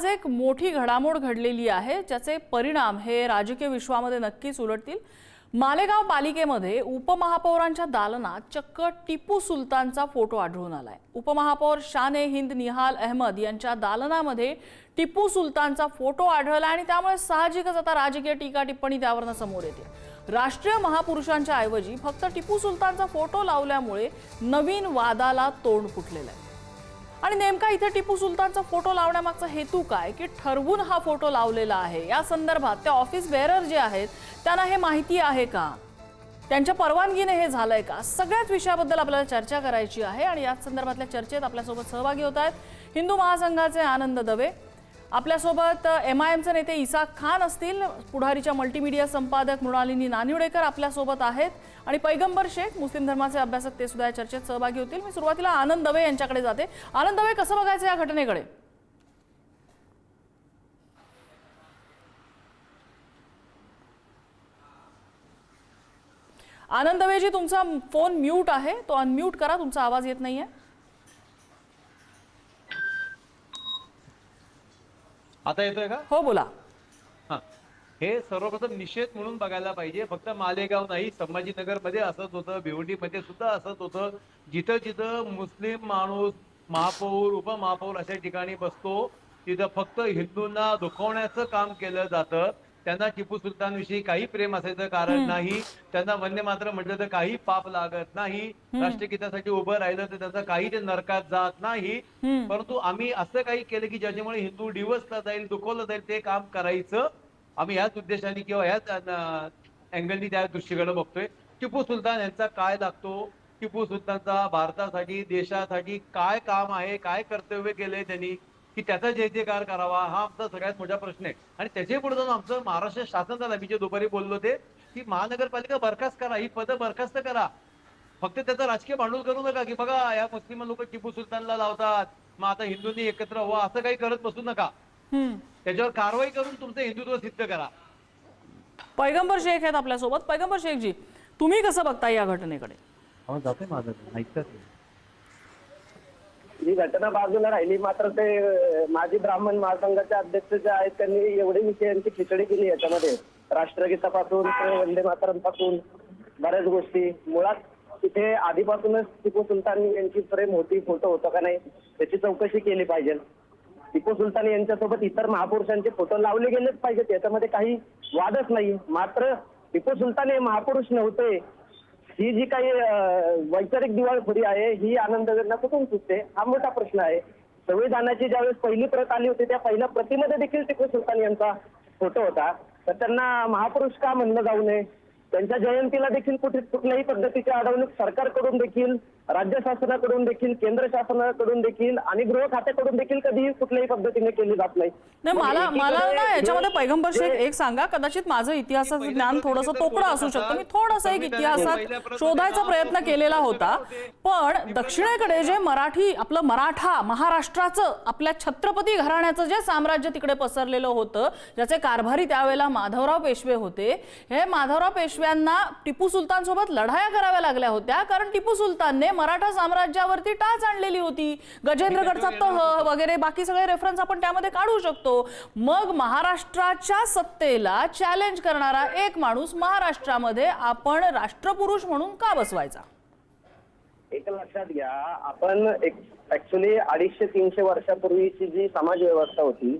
आज एक मोठी घडामोड घडलेली आहे ज्याचे परिणाम हे राजकीय विश्वामध्ये नक्कीच उलटतील। मालेगाव पालिकेमध्ये उपमहापौरांच्या दालनात चक्क टिपू सुलतानचा फोटो आढळून आलाय। उपमहापौर शान-ए हिंद निहाल अहमद यांच्या दालनामध्ये टिपू सुलतानचा फोटो आढळला आणि त्यामुळे साहजिकच आता राजकीय टीका टिप्पणी त्यावरून समोर येते। राष्ट्रीय महापुरुषांच्या ऐवजी फक्त टिपू सुलतानचा फोटो लावल्यामुळे नवीन वादाला तोंड फुटलेलं आहे। आणि नेमका इथे टिपू सुलतानचा फोटो लावण्यामागचा हेतू काय की ठरवून हा फोटो लावलेला आहे या संदर्भात ते ऑफिस बेअरर जे आहेत त्यांना हे माहिती आहे का, त्यांच्या परवानगीने हे झालंय का, सगळ्याच विषयाबद्दल आपल्याला चर्चा करायची आहे। आणि याच संदर्भातल्या चर्चेत आपल्यासोबत सहभागी होत आहेत हिंदू महासंघाचे आनंद दवे, आपल्यासोबत MIMचे नेते इसाक खान असतील, पुढारीच्या मल्टीमीडिया संपादक मृणालिनी नानिवडेकर आपल्यासोबत आहेत आणि पैगंबर शेख मुस्लिम धर्माचे अभ्यासक ते सुद्धा या चर्चेत सहभागी होतील। मी सुरुवातीला आनंद दवे यांच्याकडे जाते। आनंद दवे, कसं बघायचं या घटनेकडे? आनंद दवेजी, तुमचा फोन म्यूट आहे, तो अनम्यूट करा, तुमचा आवाज येत नाहीये। आता येतोय का? हो, बोला। हे सर्वप्रथम निषेध म्हणून बघायला पाहिजे। फक्त मालेगाव नाही, संभाजीनगर मध्ये असंच होतं, भिवंडी मध्ये सुद्धा असंच होतं। जिथं जिथं मुस्लिम माणूस महापौर उपमहापौर अशा ठिकाणी बसतो तिथं फक्त हिंदूंना दुखवण्याचं काम केलं जातं। त्यांना टिपू सुलतान विषयी काही प्रेम असायचं कारण नाही, त्यांना वंदे मातरम म्हटलं तर काही पाप लागत नाही, राष्ट्रगीतासाठी उभं राहिलं तर त्याचं काही ते नरकात जात नाही। परंतु आम्ही असं काही केलं की ज्याच्यामुळे हिंदू डिवसला जाईल, दुखवलं जाईल, ते काम करायचं आम्ही याच उद्देशाने किंवा याच अँगलनी त्या दृष्टीकडे बघतोय। टिपू सुलतान यांचा काय लागतो, टिपू सुलतानचा भारतासाठी देशासाठी काय काम आहे, काय कर्तव्य केलंय त्यांनी की त्याचा जय जयकार करावा, हा आमचा सगळ्यात मोठा प्रश्न आहे। आणि त्याच्या पुढे जाऊन आमचं महाराष्ट्र शासनाला मी जे दुपारी बोललो ते की महानगरपालिका बरखास्त करा, ही पदं बरखास्त करा, फक्त त्याचा राजकीय भांडवल करू नका की बघा या मुस्लिम लोक टिपू सुलतानला लावतात मग आता हिंदूंनी एकत्र व्हा, असं काही करत बसू नका। त्याच्यावर कारवाई करून तुमचं हिंदुत्व सिद्ध करा। पैगंबर शेख आहेत आपल्यासोबत। पैगंबर शेखजी, तुम्ही कसं बघता या घटनेकडे? जाते माझं ऐकतात ही घटना बाजूला राहिली, मात्र ते माजी ब्राह्मण महासंघाचे अध्यक्ष जे आहेत त्यांनी एवढी विषयांची खिचडी केली याच्यामध्ये, राष्ट्रगीतापासून ते वंदे मातरम पासून बऱ्याच गोष्टी। मुळात तिथे आधीपासूनच टिपू सुलतान यांची प्रेम होती, फोटो होता का नाही त्याची चौकशी केली पाहिजे। टिपू सुलतान यांच्यासोबत इतर महापुरुषांचे फोटो लावले गेलेच पाहिजेत, याच्यामध्ये काही वादच नाही। मात्र टिपू सुलतान हे महापुरुष नव्हते, ही जी काही वैचारिक दिवाळखोरी आहे ही आनंदवेंना कुठून सुचते, हा मोठा प्रश्न आहे। संविधानाची ज्यावेळेस पहिली प्रत आली होती त्या पहिल्या प्रतिमध्ये देखील टिपू सुलतान यांचा फोटो होता, तर त्यांना महापुरुष का म्हणलं जाऊ नये? त्यांच्या जयंतीला देखील कुठल्याही पद्धतीची अडवणूक सरकारकडून देखील, राज्य शासनाकडून देखील, केंद्र शासनाकडून देखील आणि गृह खात्याकडून देखील कधीही कुठल्याही पद्धतीने केली जात नाही। मला ना याच्यामध्ये पैगंबर शेख एक सांगा, कदाचित माझं इतिहासाचं ज्ञान थोडंसं तोकडं असू शकतं, मी थोडंसं एक इतिहासात शोधायचा प्रयत्न केलेला होता, पण दक्षिणेकडे जे मराठी आपलं मराठा महाराष्ट्राचं आपल्या छत्रपती घराण्याचं जे साम्राज्य तिकडे पसरलेलं होतं, ज्याचे कारभारी त्यावेळेला माधवराव पेशवे होते, हे माधवराव पेशव्यांना टिपू सुलतान सोबत लढाया कराव्या लागल्या होत्या कारण टिपू सुलतानने मराठा साम्राज्यावरती टाच आणलेली होती। गजेंद्रगडचा तह वगैरे बाकी सगळे रेफरन्स आपण त्यामध्ये काढू शकतो। मग महाराष्ट्राच्या सत्तेला चॅलेंज करणारा एक माणूस महाराष्ट्रामध्ये आपण राष्ट्रपुरुष म्हणून का बसवायचा? एक लक्षात घ्या, आपण ऍक्च्युली 250-300 वर्षापूर्वीची जी समाज व्यवस्था होती,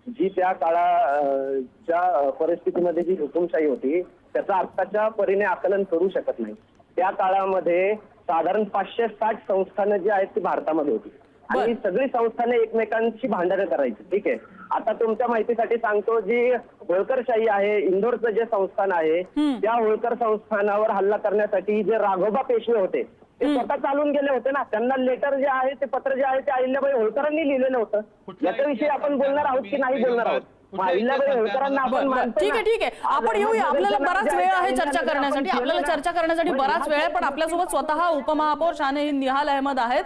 जी त्या काळाच्या परिस्थितीमध्ये जी हुकुमशाही होती त्याचं आत्ताच्या परीने आकलन करू शकत नाही। त्या काळामध्ये साधारण 560 संस्थानं जी आहेत ती भारतामध्ये होती आणि सगळी संस्थानं एकमेकांची भांडणं करायची। ठीक आहे, आता तुमच्या माहितीसाठी सांगतो, जी होळकरशाही आहे, इंदोरचं जे संस्थान आहे त्या होळकर संस्थानावर हल्ला करण्यासाठी जे राघोबा पेशवे होते ते स्वतः चालून गेले होते ना। त्यांना लेटर जे आहे ते पत्र जे आहे ते अहिल्याबाई होळकरांनी लिहिलेलं होतं। याच्याविषयी आपण बोलणार आहोत की नाही बोलणार आहोत? अहिल्याबाई होळकरांना आपण मानतो। ठीक आहे, आपण येऊया, आपल्याला बराच वेळ आहे चर्चा करण्यासाठी, बराच वेळ आहे, पण आपल्यासोबत स्वतः उपमहापौर शान-ए हिंद निहाल अहमद आहेत।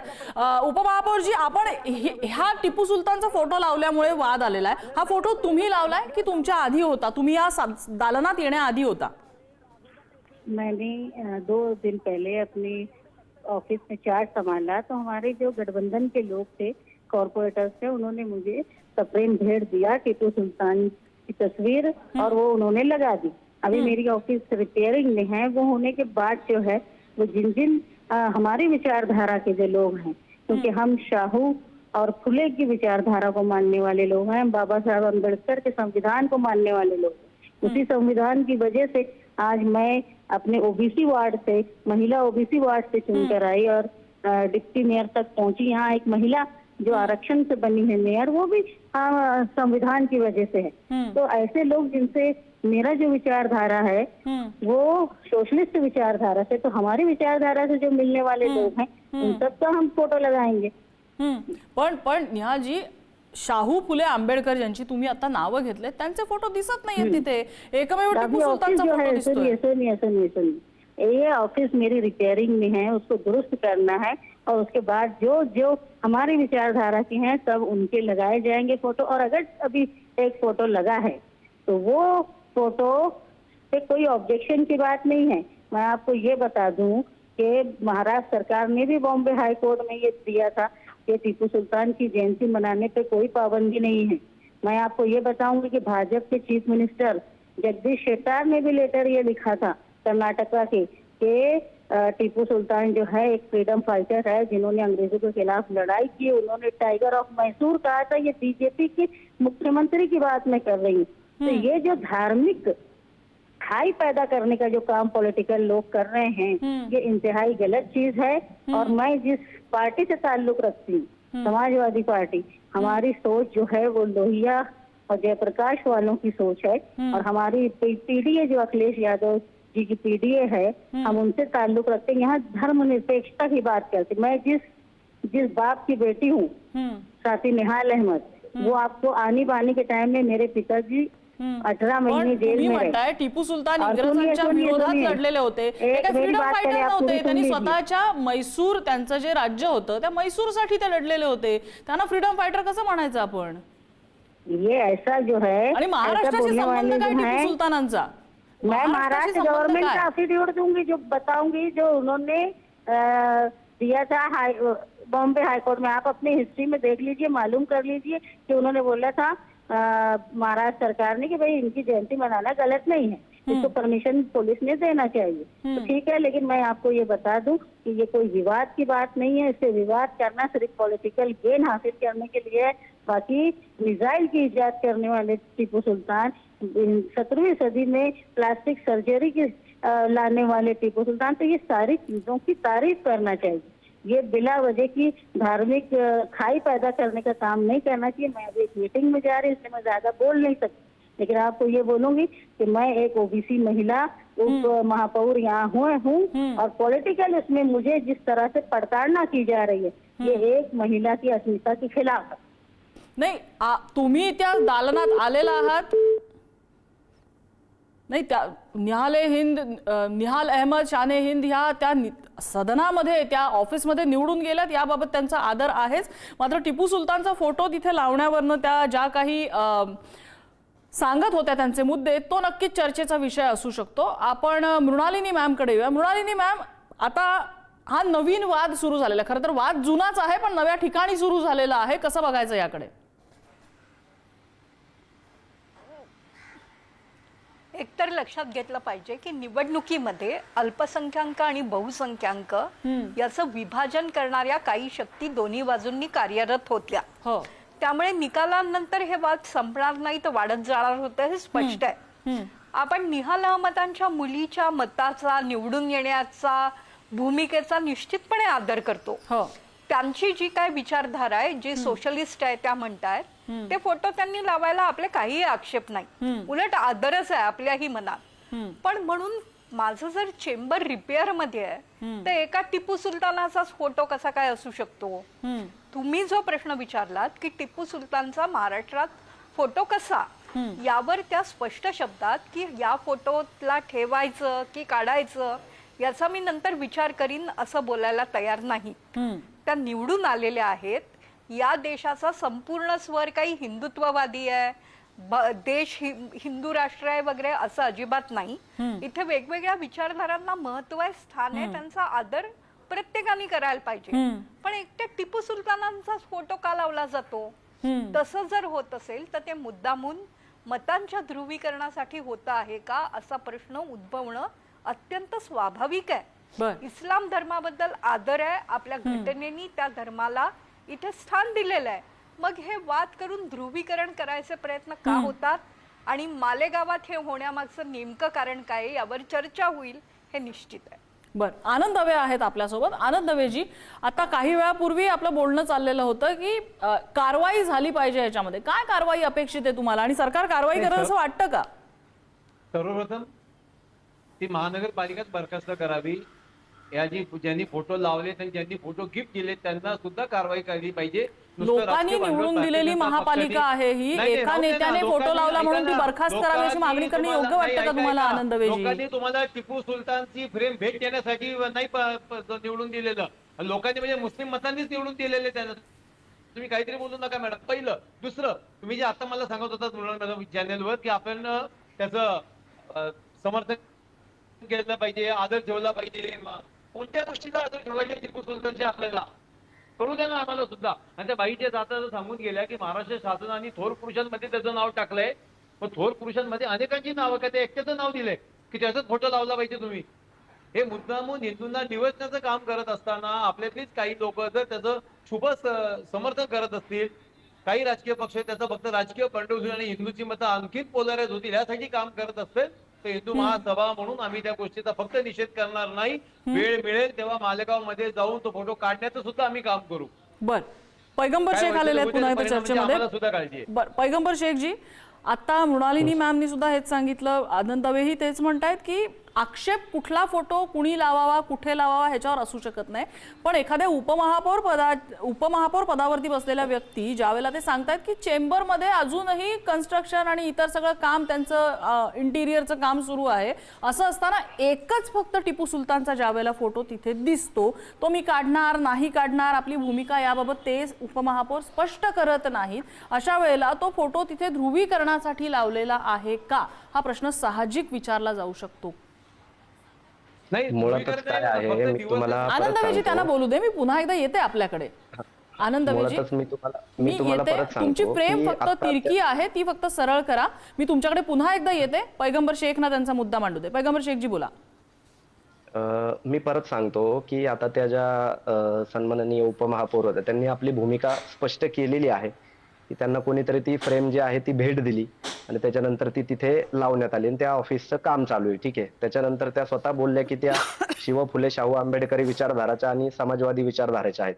उपमहापौरजी, आपण ह्या टिपू सुलतानचा फोटो लावल्यामुळे वाद आलेला आहे, हा फोटो तुम्ही लावलाय की तुमच्या आधी होता, तुम्ही या दालनात येण्याआधी होता? मैंने 2 दिन पहले अपने ऑफिस में चार्ज संभाला तो हमारे जो गठबंधन के लोग थे, कॉर्पोरेटर्स थे, उन्होंने मुझे सप्रेम भेंट दिया टीपू सुल्तान की तस्वीर और वो उन्होंने लगा दी। अभी मेरी ऑफिस रिपेयरिंग में है, वो होने के बाद जो है वो जिन जिन हमारी विचारधारा के जो लोग हैं, क्योंकि हम शाहू और फुले की विचारधारा को मानने वाले लोग हैं, बाबा साहब अम्बेडकर के संविधान को मानने वाले लोग हैं। उसी संविधान की वजह से आज मैं अपने ओबीसी वार्ड से, महिला ओबीसी वार्ड से चुनकर आई और डिप्टी मेयर तक पहुंची। यहाँ एक महिला जो आरक्षण से बनी है मेयर, वो भी संविधान की वजह से है। तो ऐसे लोग जिनसे मेरा जो विचारधारा है वो सोशलिस्ट विचारधारा से, तो हमारी विचारधारा से जो मिलने वाले लोग हैं उन सबका हम फोटो लगाएंगे। पण नेहाजी, शाहू फुले आंबेडकर ज्यांची तुम्ही आता नावं घेतले त्यांचे फोटो दिसत नाहीये तिथे, एकमेव टिपू सुलतानचा फोटो दिसतोय। सुनिए, ये ऑफिस मेरी रिपेयरिंग में है, उसको दुरुस्त करना है और उसके बाद जो जो हमारी विचारधारा के हैं सब उनके लगाए जाएंगे फोटो। और अगर अभी एक फोटो लगा है तो वो फोटो से कोई ऑब्जेक्शन की बात नहीं है। मैं आपको ये बता दूं कि महाराष्ट्र सरकार ने भी बॉम्बे हाई कोर्ट में ये दिया था कि टीपू सुल्तान की जयंती मनाने पे कोई पाबंदी नहीं है। मैं आपको ये बताऊंगी कि भाजपा के चीफ मिनिस्टर जगदीश शेट्टार ने भी लेटर ये लिखा था कर्नाटका के कि टीपू सुल्तान जो है एक फ्रीडम फाइटर है, जिन्होंने अंग्रेजों के खिलाफ लड़ाई की। उन्होंने टाइगर ऑफ मैसूर कहा था। ये बीजेपी के मुख्यमंत्री की बात मैं कर रही हूँ। तो ये जो धार्मिक खाई पैदा करने का जो काम पॉलिटिकल लोग कर रहे हैं, ये इंतहाई गलत चीज है। और मैं जिस पार्टी से ताल्लुक रखती हूँ, समाजवादी पार्टी, हमारी सोच जो है वो लोहिया और जयप्रकाश वालों की सोच है। और हमारी पीडीए जो अखिलेश यादव जी की पीडीए है, हम उनसे ताल्लुक रखते हैं। यहाँ धर्मनिरपेक्षता की बात करते। मैं जिस बाप की बेटी हूँ, साथी निहाल अहमद, वो आपको आनी बानी के टाइम में मेरे पिताजी 18 महीने जेल में रहे। टिपू सुलतान इंग्रजांच्या विरोधात लढलेले होते, ते काय फ्रीडम फायटर नव्हते। त्यांनी स्वतःच्या मैसूर, त्यांचं जे राज्य होतं त्या मैसूरसाठी ते लढलेले होते। त्यांना फ्रीडम फायटर कसं म्हणायचं आपण? ये ऐसा जो है, आणि महाराष्ट्राशी संबंध काय टिपू सुलतानांचा? मैं महाराष्ट्र गवर्नमेंट का एफिडेविट दूंगी, जो बताऊंगी जो उन्होंने दिया था बॉम्बे हाईकोर्ट में। आप अपनी हिस्ट्री में देख लीजिए, मालूम कर लीजिए कि उन्होंने बोला था महाराष्ट्र सरकार ने कि भाई इनकी जयंती मनाना गलत नहीं है, इसको परमिशन पुलिस ने देना चाहिए। तो ठीक है, लेकिन मैं आपको ये बता दूं कि ये कोई विवाद की बात नहीं है। इससे विवाद करना सिर्फ पॉलिटिकल गेन हासिल करने के लिए है। बाकी मिसाइल की इजाद करने वाले टीपू सुल्तान, 17वीं सदी में प्लास्टिक सर्जरी की लाने वाले टीपू सुल्तान, तो ये सारी चीजों की तारीफ करना चाहिए। ये बिला वजह की धार्मिक खाई पैदा करने का काम नहीं करना चाहिए। मैं अभी एक मीटिंग में जा रही हूँ, इसलिए मैं ज्यादा बोल नहीं सकती, लेकिन आपको ये बोलूंगी कि मैं एक ओबीसी महिला उप महापौर यहाँ हूँ और पॉलिटिकल इसमें मुझे जिस तरह से पड़ताड़ना की जा रही है, ये एक महिला की अस्मिता के खिलाफ है। नाही, तुम्ही त्या दालनात आलेला आहात नाही? त्या निहाल अहमद शाने हिंद ह्या त्या सदनामध्ये, त्या ऑफिसमध्ये निवडून गेल्यात, याबाबत त्यांचा आदर आहेच। मात्र टिपू सुलतानचा फोटो तिथे लावण्यावरनं त्या ज्या काही सांगत होत्या त्यांचे मुद्दे, तो नक्कीच चर्चेचा विषय असू शकतो। आपण मृणालिनी मॅमकडे येऊया। मृणालिनी मॅम, आता हा नवीन वाद सुरू झालेला, खरं तर वाद जुनाच आहे पण नव्या ठिकाणी सुरू झालेला आहे, कसं बघायचं याकडे? एकतर लक्षात घेतलं पाहिजे की निवडणुकीमध्ये अल्पसंख्याक आणि बहुसंख्याक याचं विभाजन करणाऱ्या काही शक्ती दोन्ही बाजूंनी कार्यरत होत्या। त्यामुळे निकालानंतर हे वाद संपणार नाही तर वाढत जाणार होतं, हे स्पष्ट आहे। आपण निहाल अहमदांच्या मुलीच्या मताचा, निवडून येण्याचा, भूमिकेचा निश्चितपणे आदर करतो। त्यांची जी काय विचारधारा आहे, जे सोशलिस्ट आहे त्या म्हणतात, ते फोटो त्यांनी लावायला आपले काही आक्षेप नाही, उलट आदरच आहे आपल्याही मनात। पण म्हणून माझं जर चेंबर रिपेअर मध्ये आहे तर एका टिपू सुलतानाचाच फोटो कसा काय असू शकतो? तुम्ही जो प्रश्न विचारलात की टिपू सुलतानचा महाराष्ट्रात फोटो कसा, यावर त्या स्पष्ट शब्दात की या फोटोला ठेवायचं की काढायचं याचा मी नंतर विचार करीन असं बोलायला तयार नाही। त्या निवडून आलेल्या आहेत, या देशाचा संपूर्ण स्वर काही हिंदुत्ववादी आहे, देश हिंदू राष्ट्र आहे वगैरे असं अजिबात नाही। इथे वेगवेगळ्या विचारधारांना महत्व आहे, स्थान आहे, त्यांचा आदर प्रत्येकाने करायला पाहिजे। पण एकट्या टिपू सुलतानांचा फोटो का लावला जातो? तसं जर होत असेल तर ते मुद्दामून मतांच्या ध्रुवीकरणासाठी होतं आहे का असा प्रश्न उद्भवणं अत्यंत स्वाभाविक आहे. बर. इस्लाम धर्माबद्दल आदर आहे, आपल्या घटनेने त्या धर्माला इथे स्थान दिलेलं आहे. मग हे वाद करून ध्रुवीकरण करायचे प्रयत्न का होतात आणि मालेगावात हे होण्यामागचं नेमकं कारण काय आहे यावर चर्चा होईल हे निश्चित आहे. बर, आनंद दवे आहेत आपल्यासोबत. आनंद दवेजी, आता काही वेळापूर्वी आपलं बोलणं चाललेलं होतं की कारवाई झाली पाहिजे याच्यामध्ये. काय कारवाई अपेक्षित आहे तुम्हाला आणि सरकार कारवाई करेल असं वाटतं का? सर्वप्रथम ती महानगरपालिकाच बरखास्त करावी. ज्यांनी फोटो लावले आणि ज्यांनी फोटो गिफ्ट दिले त्यांना सुद्धा कारवाई केली पाहिजे. लोकांनी निवडून दिलेली महापालिका आहे ही. एका नेत्याने फोटो लावला म्हणून ती बरखास्त करावी अशी मागणी करणे योग्य वाटतं का तुम्हाला आनंद दवेजी? लोकांनी तुम्हाला टिपू सुलतानची फ्रेम भेट देण्यासाठी नाही निवडून दिलेलं. लोकांनी म्हणजे मुस्लिम मतांनीच निवडून दिलेले त्यांना. तुम्ही काहीतरी बोलू नका मॅडम. पहिलं. दुसरं, तुम्ही जे आता मला सांगत होता मृणाल चॅनेलवर की आपण त्याचं समर्थन केलं पाहिजे, आदर ठेवला पाहिजे. कोणत्या गोष्टीचा आदर ठेवायचे टिपू सुलतानचे आपल्याला करू द्या ना आम्हाला सुद्धा. आणि त्या बाईच्या जाता सांगून गेल्या की महाराष्ट्र शासनाने थोर पुरुषांमध्ये त्याचं नाव टाकलंय. मग थोर पुरुषांमध्ये अनेकांची नावं का ते एकट्याचं नाव दिलंय की त्याचाच फोटो लावला पाहिजे तुम्ही. हे मुद्दामून हिंदूंना निवडण्याचं काम करत असताना आपल्यातलीच काही लोक जर त्याचं शुभ समर्थन करत असतील, काही राजकीय पक्ष त्याचं फक्त राजकीय पॉइंट ऑफ व्ह्यू आणि हिंदूची मतं आणखी पोलराइज होतील यासाठी काम करत असतील तर हिंदू महासभा म्हणून आम्ही त्या गोष्टीचा फक्त निषेध करणार नाही. वेळ मिळेल तेव्हा मालेगाव मध्ये जाऊन तो फोटो काढण्याचं सुद्धा आम्ही काम करू. बर, पैगंबर शेख आलेले आहेत पुन्हा एकदा चर्चेमध्ये. सुद्धा काळजी आहे. बर, पैगंबर शेखजी, आता मृणालिनी मॅमनी सुद्धा हेच सांगितलं, आनंद दवेही तेच म्हणतायत की आक्षेप कुठला फोटो कुणी लावावा कुठे लावावा ह्याच्यावर असू शकत नाही. पण एखाद्या उपमहापौर पदावरती बसलेल्या व्यक्ती ज्यावेळेला ते सांगतायत की चेंबरमध्ये अजूनही कन्स्ट्रक्शन आणि इतर सगळं काम त्यांचं इंटिरियरचं काम सुरू आहे, असं असताना एकच फक्त टिपू सुलतानचा ज्यावेळेला फोटो तिथे दिसतो तो मी काढणार नाही काढणार आपली भूमिका याबाबत ते उपमहापौर स्पष्ट करत नाहीत. अशा वेळेला तो फोटो तिथे ध्रुवीकरणासाठी लावलेला आहे का हा प्रश्न साहजिक विचारला जाऊ शकतो. मुळातच काय आहे मी तुम्हाला आनंद दवेजी त्यांना बोलू दे, मी पुन्हा एकदा येते आपल्याकडे. आनंद दवेजी, मी तुम्हाला येते. परत तुमची फ्रेम फक्त तिरकी आहे ती फक्त सरळ करा. मी तुमच्याकडे पुन्हा एकदा येते. पैगंबर शेखना त्यांचा मुद्दा मांडू दे. पैगंबर शेखजी बोला. मी परत सांगतो की आता त्या ज्या सन्माननीय उपमहापौर होत्या त्यांनी आपली भूमिका स्पष्ट केलेली आहे की त्यांना कोणीतरी ती फ्रेम जी आहे ती भेट दिली आणि त्याच्यानंतर ती तिथे लावण्यात आली आणि त्या ऑफिसचं काम चालू आहे. ठीक आहे. त्याच्यानंतर त्या स्वतः बोलल्या की त्या शिव फुले शाहू आंबेडकरी विचारधाराच्या आणि समाजवादी विचारधारेच्या आहेत.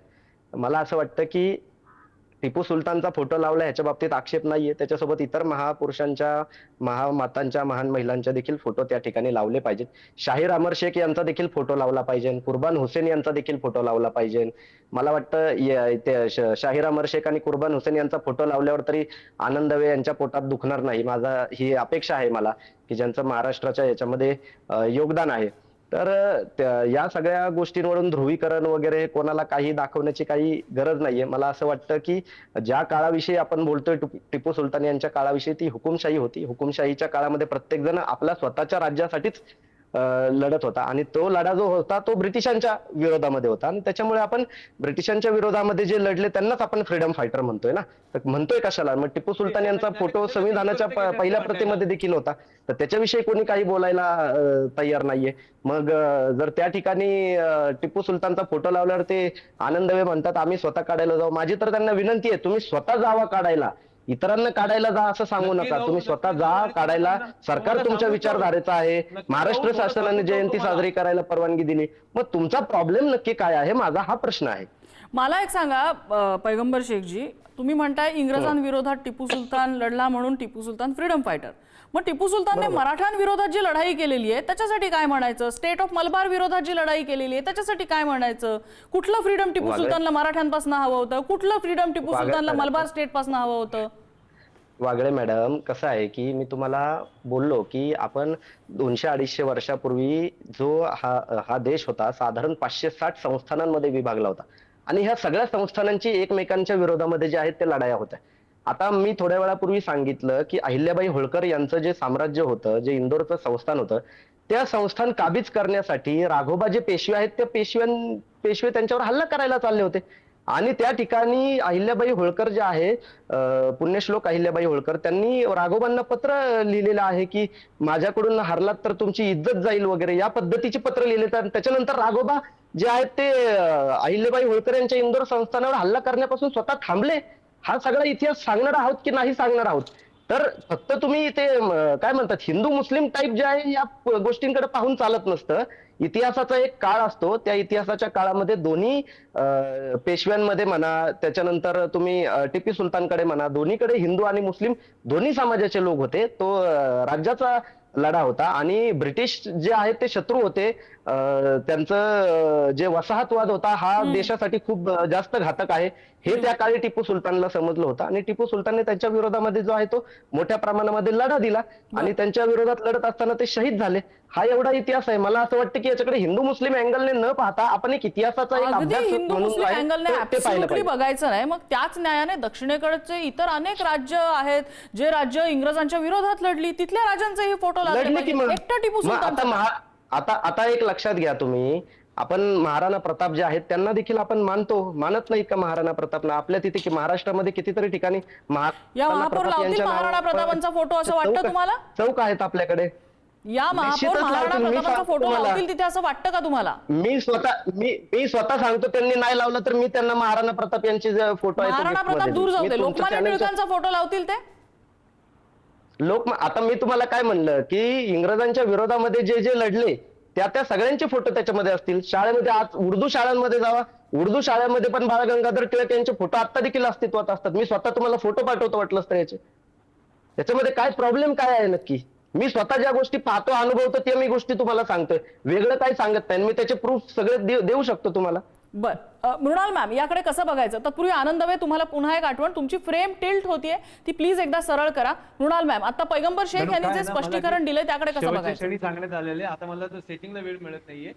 मला असं वाटतं की टिपू सुलतानचा फोटो लावला ह्याच्या बाबतीत आक्षेप नाहीये. त्याच्यासोबत इतर महापुरुषांच्या, महामातांच्या, महान महिलांच्या देखील फोटो त्या ठिकाणी लावले पाहिजेत. शाहीर अमर शेख यांचा देखील फोटो लावला पाहिजे. कुर्बान हुसेन यांचा देखील फोटो लावला पाहिजे. मला वाटतं शाहीर अमर शेख आणि कुर्बान हुसेन यांचा फोटो लावल्यावर तरी आनंद दवे यांच्या पोटात दुखणार नाही. माझा ही अपेक्षा आहे मला की ज्यांचं महाराष्ट्राच्या याच्यामध्ये योगदान आहे. तर या सगळ्या गोष्टींवरून ध्रुवीकरण वगैरे कोणाला काही दाखवण्याची काही गरज नाहीये. मला असं वाटतं की ज्या काळाविषयी आपण बोलतोय टिपू सुलतान यांच्या काळाविषयी ती हुकुमशाही होती. हुकुमशाहीच्या काळामध्ये प्रत्येक जण आपल्या स्वतःच्या राज्यासाठीच लढत होता आणि तो लढा जो होता तो ब्रिटिशांच्या विरोधामध्ये होता आणि त्याच्यामुळे आपण ब्रिटिशांच्या विरोधामध्ये जे लढले त्यांनाच आपण फ्रीडम फायटर म्हणतोय ना. तर म्हणतोय कशाला? मग टिपू सुलतान यांचा फोटो संविधानाच्या पहिल्या प्रतिमध्ये देखील होता. तर त्याच्याविषयी कोणी काही बोलायला तयार नाहीये. मग जर त्या ठिकाणी टिपू सुलतानचा फोटो लावल्यावर ते आनंद दवे म्हणतात आम्ही स्वतः काढायला जाऊ. माझी तर त्यांना विनंती आहे तुम्ही स्वतः जावा काढायला, इतरांना काढायला जा असं सांगू नका. तुम्ही स्वतः जा काढायला. सरकार तुमच्या विचारधारेचं आहे. महाराष्ट्र शासनाने जयंती साजरी करायला परवानगी दिली. मग तुमचा प्रॉब्लेम नक्की काय आहे माझा हा प्रश्न आहे. मला एक सांगा पैगंबर शेखजी, तुम्ही म्हणताय इंग्रजांविरोधात टिपू सुलतान लढला म्हणून टिपू सुलतान फ्रीडम फायटर. मग टिपू सुलतानने मराठ्यांविरोधात जी लढाई केलेली आहे त्याच्यासाठी काय म्हणायचं? स्टेट ऑफ मलबार विरोधात जी लढाई केलेली आहे त्याच्यासाठी काय म्हणायचं? कुठलं फ्रीडम टिपू सुलतानला मराठ्यांपासून हवं होतं? कुठलं फ्रीडम टिपू सुलतानला मलबार स्टेट पासून हवं होतं? वागळे मॅडम, कसं आहे की मी तुम्हाला बोललो की आपण 200-250 वर्षापूर्वी जो हा देश होता साधारण 560 संस्थानांमध्ये विभागला होता आणि ह्या सगळ्या संस्थानांची एकमेकांच्या विरोधामध्ये जे आहेत ते लढाया होत्या. आता मी थोड्या वेळापूर्वी सांगितलं की अहिल्याबाई होळकर यांचं जे साम्राज्य होतं, जे इंदोरचं संस्थान होतं, त्या संस्थान काबीज करण्यासाठी राघोबा जे पेशवे आहेत त्या पेशवे त्यांच्यावर हल्ला करायला चालले होते. आणि त्या ठिकाणी अहिल्याबाई होळकर जे आहे, पुण्यश्लोक अहिल्याबाई होळकर, त्यांनी राघोबांना पत्र लिहिलेलं आहे की माझ्याकडून हरलात तर तुमची इज्जत जाईल वगैरे, या पद्धतीचे पत्र लिहिले. तर त्याच्यानंतर राघोबा जे आहेत ते अहिल्याबाई होळकर यांच्या इंदोर संस्थानावर हल्ला करण्यापासून स्वतः थांबले. हा सगळा इतिहास सांगणार आहोत की नाही सांगणार आहोत? तर फक्त तुम्ही ते काय म्हणतात हिंदू मुस्लिम टाईप जे आहे या गोष्टींकडे पाहून चालत नसतं. इतिहासाचा एक काळ असतो, त्या इतिहासाच्या काळामध्ये दोन्ही पेशव्यांमध्ये म्हणा, त्याच्यानंतर तुम्ही टिपू सुलतानकडे म्हणा, दोन्हीकडे हिंदू आणि मुस्लिम दोन्ही समाजाचे लोक होते. तो राज्याचा लढा होता आणि ब्रिटिश जे आहेत ते शत्रू होते. त्यांचं जे वसाहतवाद होता हा देशासाठी खूप जास्त घातक आहे हे त्या काळी टिपू सुलतानला समजलं होतं आणि टिपू सुलतानने त्यांच्या विरोधामध्ये जो आहे तो मोठ्या प्रमाणामध्ये लढा दिला आणि त्यांच्या विरोधात लढत असताना ते शहीद झाले. हा एवढा इतिहास आहे. मला असं वाटतं की याच्याकडे हिंदू मुस्लिम अँगलने न पाहता आपण एक इतिहासाचा एक अगदी अभ्यास हिंदू म्हणून मुस्लिम आहे अँगलने ते पाहिलं ऍब्सोल्युटली पाहिजे. बघायचं नाही. मग त्याच न्यायाने दक्षिणेकडचे इतर अनेक राज्य आहेत जे राज्य इंग्रजांच्या विरोधात लढली, तिथल्या राजांचेही फोटो लागले लढले की पाहिजे. मग एकटा टिपू मग सुलतान आता एक लक्षात घ्या तुम्ही, आपण महाराणा प्रताप जे आहेत त्यांना देखील आपण मानत नाही का? महाराणा प्रतापला आपल्या तिथे की महाराष्ट्रामध्ये कितीतरी ठिकाणी या महापौर लावतील महाराणा प्रतापांचा फोटो असं वाटतं तुम्हाला? चौक आहेत आपल्याकडे. या महापौर निश्चितच महाराणा लावतील. मी प्रतापांचा फोटो तुम्हाला- लावतील तिथे असं वाटतं का तुम्हाला? मी स्वतः सांगतो, त्यांनी नाही लावलं तर मी त्यांना महाराणा प्रताप यांचे जे फोटो आहेत महाराणा प्रताप दूर जाऊ दे, लोकमान्य टिळकांचा फोटो लावतील ते? आता मी तुम्हाला काय म्हणलं की इंग्रजांच्या विरोधामध्ये जे जे लढले त्या सगळ्यांचे फोटो त्याच्यामध्ये असतील. शाळेमध्ये आज उर्दू शाळांमध्ये जावा, उर्दू शाळेमध्ये पण बाळ गंगाधर टिळक यांचे फोटो आता देखील अस्तित्वात असतात. मी स्वतः तुम्हाला फोटो पाठवतो वाटलंच तर याच्यामध्ये काय प्रॉब्लेम काय आहे नक्की? मी स्वतः ज्या गोष्टी पाहतो अनुभवतो त्या मी गोष्टी तुम्हाला सांगतोय, वेगळं काही सांगत नाही. मी त्याचे प्रूफ सगळे देऊ शकतो तुम्हाला. बर, मृणाल मॅम याकडे कसं बघायचं? तत्पूर्वी आनंदवे तुम्हाला पुन्हा एक आठवण, तुमची फ्रेम टिल्ट होतीये ती प्लीज एकदा सरळ करा. मृणाल मॅम, आता पैगंबर शेख यांनी जे स्पष्टीकरण दिलंय त्याकडे कसं बघायचं? शेवटच्या सांगण्यात आलेले, आता मला तर सेटिंगला वेळ मिळत नाहीये,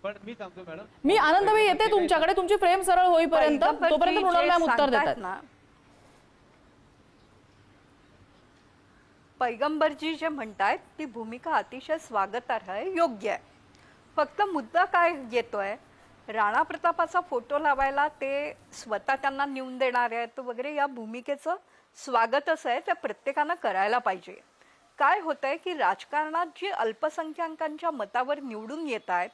पण मी सांगतो मॅडम. मी आनंदवे येते तुमच्याकडे, तुमची फ्रेम सरळ होईपर्यंत, तोपर्यंत मृणाल मॅम उत्तर देतात. पैगंबरजी जे म्हणतायत ती भूमिका अतिशय स्वागतार्ह आहे, योग्य आहे. फक्त मुद्दा काय येतोय, राणा प्रतापाचा फोटो लावायला ते स्वतः त्यांना नेऊन देणार आहेत वगैरे, या भूमिकेचं स्वागतच आहे, त्या प्रत्येकानं करायला पाहिजे. काय होतंय की राजकारणात जी अल्पसंख्याकांच्या मतावर निवडून येत आहेत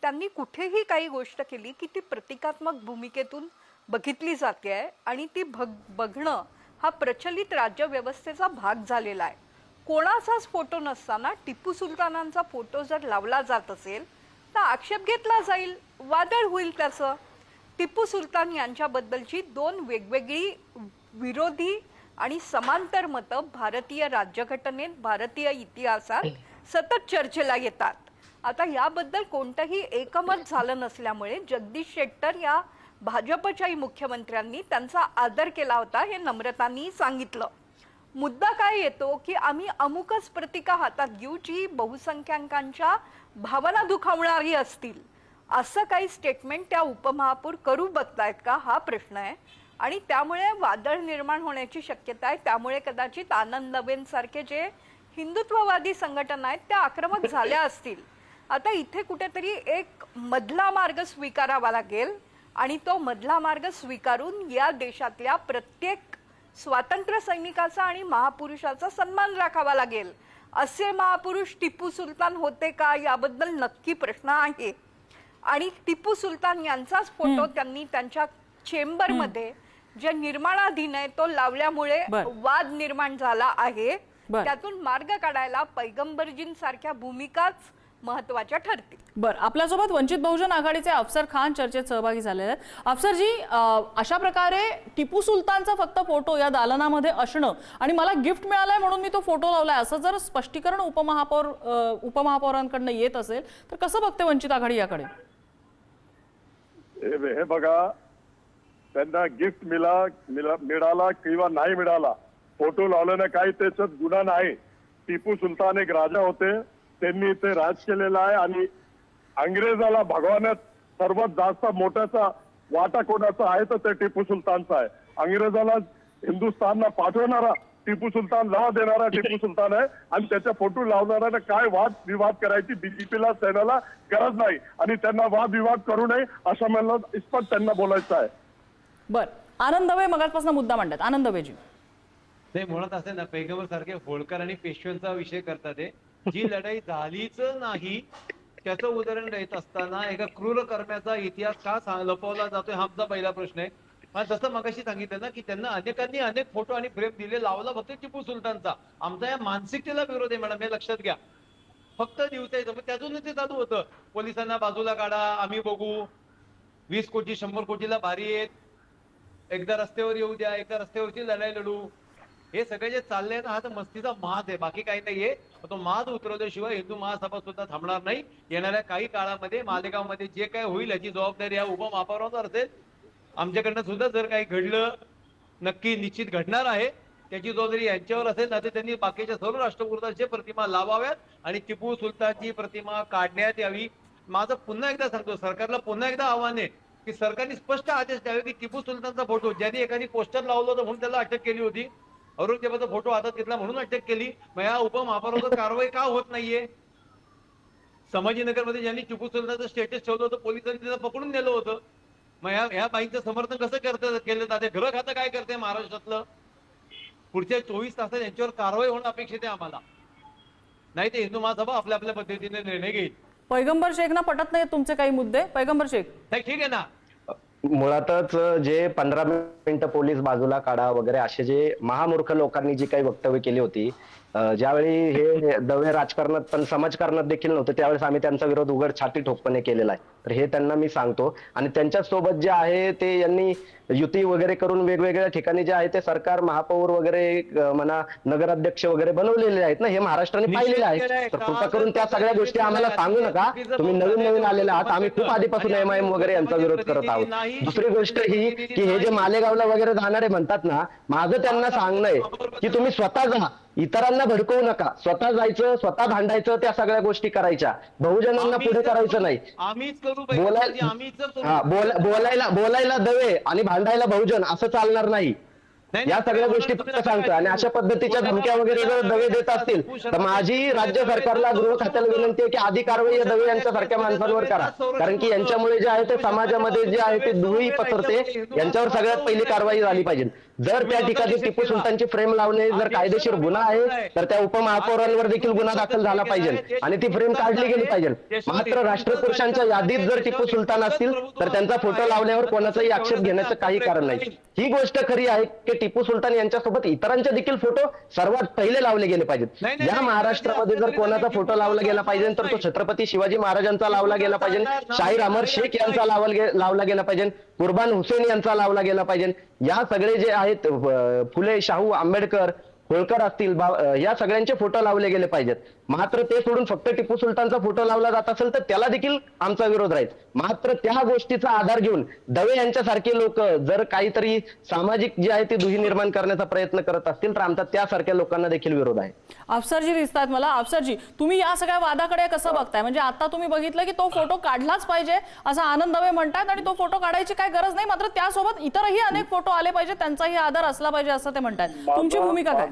त्यांनी कुठेही काही गोष्ट केली की ती प्रतिकात्मक भूमिकेतून बघितली जाते आहे आणि ती बघणं हा प्रचलित राज्यव्यवस्थेचा भाग झालेला आहे. कोणाचाच फोटो नसताना टिपू सुलतानांचा फोटो जर लावला जात असेल तर आक्षेप घेतला जाईल, वादळ होईल त्याचं. टिपू सुलतान यांच्याबद्दलची दोन वेगवेगळी विरोधी आणि समांतर मतं भारतीय राज्यघटनेत, भारतीय इतिहासात सतत चर्चेला येतात. आता याबद्दल कोणतंही एकमत झालं नसल्यामुळे जगदीश शेट्टर या भाजपच्याही मुख्यमंत्र्यांनी त्यांचा आदर केला होता, हे नम्रतांनी सांगितलं. मुद्दा काय येतो की आम्ही अमुकच प्रतिका हातात घेऊ जी बहुसंख्याकांच्या भावना दुखावणारी असतील, असं काही स्टेटमेंट त्या उपमहापौर करू बघतायत का, हा प्रश्न आहे. आणि त्यामुळे वादळ निर्माण होण्याची शक्यता आहे. त्यामुळे कदाचित आनंदवेंसारखे जे हिंदुत्ववादी संघटना आहेत त्या आक्रमक झाल्या असतील. आता इथे कुठेतरी एक मधला मार्ग स्वीकारावा लागेल आणि तो मधला मार्ग स्वीकारून या देशातल्या प्रत्येक स्वातंत्र्य सैनिकाचा आणि महापुरुषाचा सन्मान राखावा लागेल. असे महापुरुष टिपू सुलतान होते का याबद्दल नक्की प्रश्न आहे. आणि टिपू सुलतान यांचाच फोटो त्यांनी त्यांच्या चेंबरमध्ये जे निर्माणाधीन आहे तो लावल्यामुळे वाद निर्माण झाला आहे. त्यातून मार्ग काढायला पैगंबरजींसारख्या भूमिकाच महत्वाच्या ठरतील. बरं, आपल्यासोबत वंचित बहुजन आघाडीचे अफसर खान चर्चेत सहभागी झालेले आहेत. अफसरजी, अशा प्रकारे टिपू सुलतानचा फक्त फोटो या दालनामध्ये असणं आणि मला गिफ्ट मिळालंय म्हणून मी तो फोटो लावलाय असं जर स्पष्टीकरण उपमहापौरांकडनं येत असेल तर कसं बघते वंचित आघाडी याकडे? हे बघा, त्यांना गिफ्ट मिळाला किंवा नाही मिळाला, फोटो लावल्याने काही त्याच्यात गुन्हा नाही. टिपू सुलतान एक राजा होते, त्यांनी इथे राज केलेला आहे आणि अंग्रेजाला भगवानात सर्वात जास्त मोठ्याचा वाटा कोणाचा आहे तर ते टिपू सुलतानचा आहे. अंग्रेजाला हिंदुस्थानला पाठवणारा टिपू सुलतान, लढा देणारा टिपू सुलतान आहे आणि त्याच्या फोटो लावणाऱ्याने काय वाद विवाद करायची बीजेपीला सेनेला गरज नाही आणि त्यांना वाद विवाद करू नये असं मला इस्पष्ट त्यांना बोलायचं आहे. बर, आनंद दवे मगाचपासून मुद्दा मांडतात. आनंद दवेजी, ते म्हणत असे ना, पैगंबर सारखे होळकर आणि पेशव्यांचा विषय करतात ते, जी लढाई झालीच नाही त्याचं उदाहरण देत असताना एका क्रूर कर्म्याचा इतिहास का लपवला जातोय हा आमचा पहिला प्रश्न आहे. आणि जसं मगाशी सांगितलं ना की त्यांना अनेकांनी अनेक फोटो आणि फ्रेम दिले, लावला फक्त टिपू सुलतानचा. आमचा या मानसिकतेला विरोध आहे मॅडम, हे लक्षात घ्या. फक्त दिवसायचं पण त्यातून ते चालू होतं, पोलिसांना बाजूला काढा, आम्ही बघू, 20 कोटी 100 कोटीला भारी आहेत, एकदा रस्त्यावर येऊ द्या, एकदा रस्त्यावरची लढाई लढू. हे सगळे जे चाललंय ना, हा तर मस्तीचा माज आहे, बाकी काही नाहीये. तो माज उतरवल्याशिवाय हिंदू महासभा सुद्धा थांबणार नाही. येणाऱ्या काही काळामध्ये मालेगावमध्ये जे काय होईल याची जबाबदारी या उपमहापौरांवर असेल. आमच्याकडनं सुद्धा जर काही घडलं, नक्की निश्चित घडणार आहे, त्याची जबाबदारी यांच्यावर असेल. ना तर त्यांनी बाकीच्या सर्व राष्ट्रपुरुषांची प्रतिमा लावाव्यात आणि टिपू सुलतानची प्रतिमा काढण्यात यावी. माझं पुन्हा एकदा सांगतो, सरकारला पुन्हा एकदा आव्हान आहे की सरकारने स्पष्ट आदेश द्यावे की टिपू सुलतानचा फोटो ज्यांनी एखादी पोस्टर लावलं होतं म्हणून त्याला अटक केली होती, औरंगजेबाचा फोटो हातात घेतला म्हणून अटक केली, मग या उपमहापौरावर कारवाई का होत नाहीये? संभाजीनगरमध्ये ज्यांनी टिपू सुलतानचं स्टेटस ठेवलं होतं, पोलिसांनी त्याला पकडून नेलं होतं. मग ह्या बाईंचं समर्थन कसं केलं जाते? ग्रह खातं काय करते महाराष्ट्रातलं? पुढच्या 24 तासात यांच्यावर कारवाई होणं अपेक्षित आहे आम्हाला, नाही ते हिंदू महासभा आपल्या आपल्या पद्धतीने निर्णय घेईल. पैगंबर शेखना पटत नाही तुमचे काही मुद्दे? पैगंबर शेख, नाही ठीक आहे ना, मुळातच जे 15 मिनिटं पोलीस बाजूला काढा वगैरे असे जे महामूर्ख लोकांनी जी काही वक्तव्य केली होती, ज्यावेळी हे दवे राजकारणात पण समाजकारणात देखील नव्हते, त्यावेळेस आम्ही त्यांचा विरोध उघड छाती ठोकपणे केलेला आहे. तर हे त्यांना मी सांगतो. आणि त्यांच्या सोबत जे आहे ते यांनी युती वगैरे करून वेगवेगळ्या ठिकाणी जे आहे ते सरकार, महापौर वगैरे म्हणा, नगराध्यक्ष वगैरे बनवलेले आहेत ना, हे महाराष्ट्राने पाहिलेले आहे. तर कृपा करून त्या सगळ्या गोष्टी आम्हाला सांगू नका. तुम्ही नवीन आलेले आहात, आम्ही खूप आधीपासून MIM वगैरे यांचा विरोध करत आहोत. दुसरी गोष्ट ही की हे जे मालेगावला वगैरे जाणारे म्हणतात ना, माझं त्यांना सांगणं आहे की तुम्ही स्वतः जा, इतरांना भडकवू नका. स्वतः जायचं, स्वतः भांडायचं, त्या सगळ्या गोष्टी करायच्या. बहुजनांना पुढे करायचं नाही. आम्हीच करू, बोलायला दवे आणि भांडायला बहुजन असं चालणार नाही. या सगळ्या गोष्टी फक्त सांगतो. आणि अशा पद्धतीच्या धमक्या वगैरे जर दवे देत असतील तर माझी राज्य सरकारला, गृह खात्याला विनंती आहे की आधी कारवाई दवे यांच्यासारख्या माणसांवर करा. कारण की यांच्यामुळे जे आहे ते समाजामध्ये जे आहे ते दुही पसरते. यांच्यावर सगळ्यात पहिली कारवाई झाली पाहिजे. जर त्या ठिकाणी टिपू सुलतानची फ्रेम लावणे जर कायदेशीर गुन्हा आहे तर त्या उपमहापौरांवर देखील गुन्हा दाखल झाला पाहिजे आणि ती फ्रेम काढली गेली पाहिजे. मात्र राष्ट्रपुरुषांच्या यादीत जर टिपू सुलतान असतील तर त्यांचा फोटो लावण्यावर कोणाचाही आक्षेप घेण्याचं काही कारण नाही. ही गोष्ट खरी आहे की टिपू सुलतान यांच्यासोबत इतरांचे देखील फोटो सर्वात पहिले लावले गेले पाहिजेत. या महाराष्ट्रामध्ये जर कोणाचा फोटो लावला गेला पाहिजे तर तो छत्रपती शिवाजी महाराजांचा लावला गेला पाहिजे, शाहीर अमर शेख यांचा लावला गेला पाहिजे, कुर्बान हुसेन यांचा लावला गेला पाहिजे. या सगळे जे आहेत फुले, शाहू, आंबेडकर, होळकर असतील, या सगळ्यांचे फोटो लावले गेले पाहिजेत. मात्र ते सोडून फक्त टिपू सुलतानचा फोटो लावला जात असेल तर त्याला देखील आमचा विरोध राहील. मात्र त्या गोष्टीचा आधार घेऊन दवे यांच्यासारखे लोक जर काहीतरी सामाजिक जे आहे ते दुही निर्माण करण्याचा प्रयत्न करत असतील तर आमचा त्यासारख्या लोकांना देखील विरोध आहे. अफसरजी दिसतात मला. अफसरजी, तुम्ही या सगळ्या वादाकडे कसं बघताय? म्हणजे आता तुम्ही बघितलं की तो फोटो काढलाच पाहिजे असं आनंद दवे म्हणतात आणि तो फोटो काढायची काय गरज नाही, मात्र त्यासोबत इतरही अनेक फोटो आले पाहिजे, त्यांचाही आधार असला पाहिजे असं ते म्हणतात. तुमची भूमिका काय?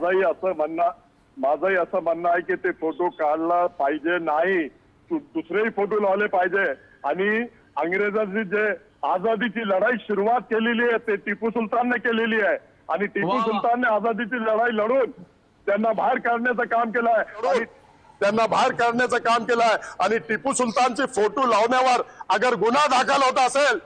माझंही असं म्हणणं आहे की ते फोटो काढला पाहिजे नाही, दुसरेही फोटो लावले पाहिजे. आणि अंग्रेजांची जे आझादीची लढाई सुरुवात केलेली आहे ते टिपू सुलतानने केलेली आहे. आणि टिपू सुलतानने आझादीची लढाई लढून त्यांना बाहेर काढण्याचं काम केलं आहे. आणि टिपू सुलतानचे फोटो लावण्यावर अगर गुन्हा दाखल होत असेल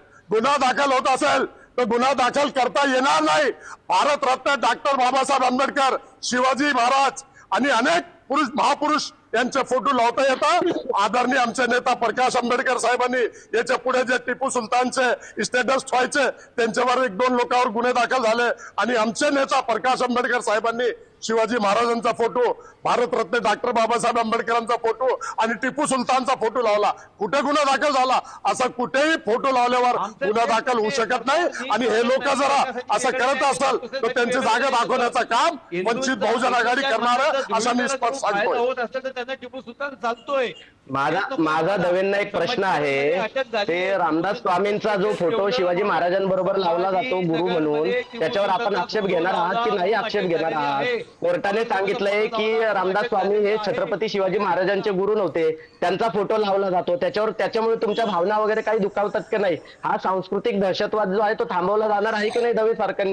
तर गुन्हा दाखल करता येणार नाही. भारतरत्न डॉक्टर बाबासाहेब आंबेडकर, शिवाजी महाराज आणि अनेक महापुरुष यांचे फोटो लावता येतात. आदरणीय आमचे नेता प्रकाश आंबेडकर साहेबांनी याच्या पुढे जे टिपू सुलतानचे स्टेटस ठेवायचे त्यांच्यावर 1-2 लोकांवर गुन्हे दाखल झाले. आणि आमचे नेता प्रकाश आंबेडकर साहेबांनी शिवाजी महाराजांचा फोटो, भारतरत्न डॉक्टर बाबासाहेब आंबेडकरांचा फोटो आणि टिपू सुलतानचा फोटो लावला. कुठे गुन्हा दाखल झाला? असा कुठेही फोटो लावल्यावर गुन्हा दाखल होऊ शकत नाही. आणि हे लोक जरा असं करत असाल तर त्यांची जागा दाखवण्याचं काम वंचित बहुजन आघाडी करणार असं मी स्पष्ट सांगतोय. टिपू सुलतान चालतोय. माझा दवेंना एक प्रश्न आहे, ते रामदास स्वामींचा जो फोटो शिवाजी महाराजांबरोबर लावला जातो गुरु म्हणून, त्याच्यावर आपण आक्षेप घेणार आहात की नाही आक्षेप घेणार आहात? कोर्टाने सांगितलंय की रामदास स्वामी हे छत्रपती शिवाजी महाराजांचे गुरु नव्हते, त्यांचा फोटो लावला जातो, त्याच्यामुळे तुमच्या भावना वगैरे काही दुखावतात की नाही? हा सांस्कृतिक दहशतवाद जो आहे तो थांबवला जाणार आहे की नाही दवे सारख्या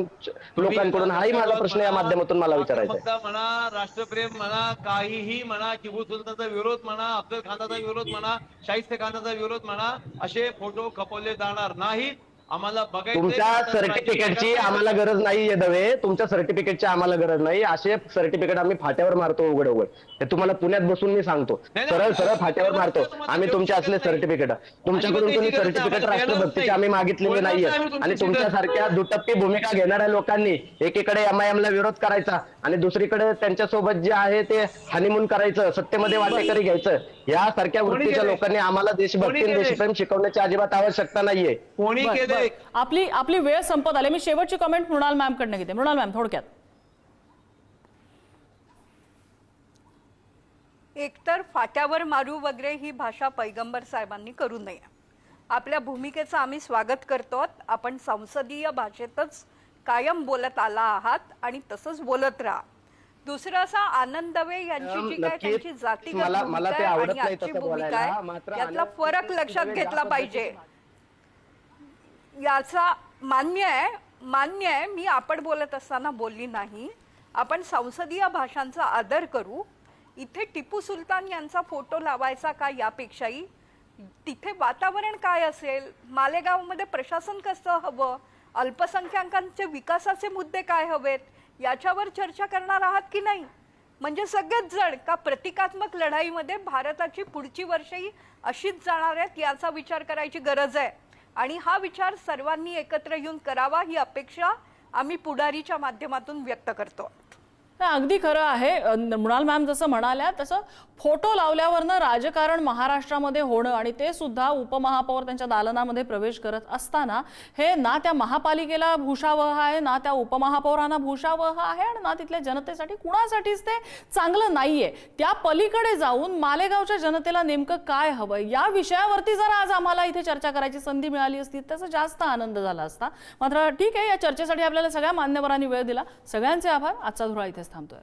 लोकांकडून? हाही माझा प्रश्न या माध्यमातून मला विचारायचा आहे. फक्त म्हणा, राष्ट्रप्रेम म्हणा, काहीही म्हणा, टिपू सुलतानचा विरोध म्हणा, अफजल खानाचा विरोध म्हणा, शाहिस्ते खानाचा विरोध म्हणा, असे फोटो खपवले जाणार नाहीत. आम्हाला बघायचं तुमच्या सर्टिफिकेटची आम्हाला गरज नाहीये दवे, तुमच्या सर्टिफिकेटची आम्हाला गरज नाही. असे सर्टिफिकेट आम्ही फाट्यावर मारतो उघड उघड. हे तुम्हाला पुण्यात बसून मी सांगतो, सरळ सरळ फाट्यावर मारतो आम्ही तुमचे असले सर्टिफिकेट. तुमच्याकडून तुम्ही सर्टिफिकेट राष्ट्रभक्तीचे आम्ही मागितलेले नाहीये. आणि तुमच्यासारख्या दुटप्पी भूमिका घेणाऱ्या लोकांनी एकीकडे MIM ला विरोध करायचा आणि दुसरीकडे त्यांच्यासोबत जे आहे ते हनीमून करायचं, सत्तेमध्ये वाटेकरी घ्यायचं, यासारख्या वृत्तीच्या लोकांनी आम्हाला देशभक्ती आणि देशप्रेम शिकवण्याची अजिबात आवश्यकता नाहीये. कोणी केले? आपली वेळ संपत आली. मी शेवटची कमेंट मृणाल मॅम कडनं घेते. मृणाल मॅम, थोडक्यात. एकतर फाट्यावर मारू वगैरे ही भाषा पैगंबर साहेबांनी करू नये. आपल्या भूमिकेचं आम्ही स्वागत करतो. आपण संसदीय भाषेतच कायम बोलत आला आहात आणि तसंच बोलत राहा. दुसरं असं आनंद दवे यांची जी काय त्यांची जातीगत मला ते भूमिका आहे आवडत आणि नाही आजची तसं भूमिका बोलायला, आहे मात्र यातला आनंद फरक लक्षात दवे घेतला पाहिजे. याचा मान्य आहे मी आपण बोलत असताना बोलली नाही. आपण संसदीय भाषांचा आदर करू. इथे टिपू सुलतान यांचा फोटो लावायचा का यापेक्षाही तिथे वातावरण काय असेल, मालेगावमध्ये प्रशासन कसं हवं, अल्पसंख्याकांचे विकासाचे मुद्दे काय हवेत याच्यावर चर्चा करणार आहात की नाही? म्हणजे सगळेच जण का प्रतिकात्मक लढाईमध्ये भारताची पुढची वर्षही अशीच जाणार आहेत याचा विचार करायची गरज आहे. आणि हा विचार सर्वांनी एकत्र येऊन करावा ही अपेक्षा आम्ही पुढारीच्या माध्यमातून व्यक्त करतो. अगदी खरं आहे. मृणाल मॅम जसं म्हणाल्या तसं फोटो लावल्यावरनं राजकारण महाराष्ट्रामध्ये होणं आणि ते सुद्धा उपमहापौर त्यांच्या दालनामध्ये प्रवेश करत असताना हे ना त्या महापालिकेला भूषावह आहे, ना त्या उपमहापौरांना भूषावह आहे आणि ना तिथल्या जनतेसाठी कुणासाठीच ते चांगलं नाहीये. त्या पलीकडे जाऊन मालेगावच्या जनतेला नेमकं काय हवं या विषयावरती जर आज आम्हाला इथे चर्चा करायची संधी मिळाली असती त्याचा जास्त आनंद झाला असता. मात्र ठीक आहे, या चर्चेसाठी आपल्याला सगळ्या मान्यवरांनी वेळ दिला. सगळ्यांचे आभार. आजचा धुरा इथेच थांबतोय.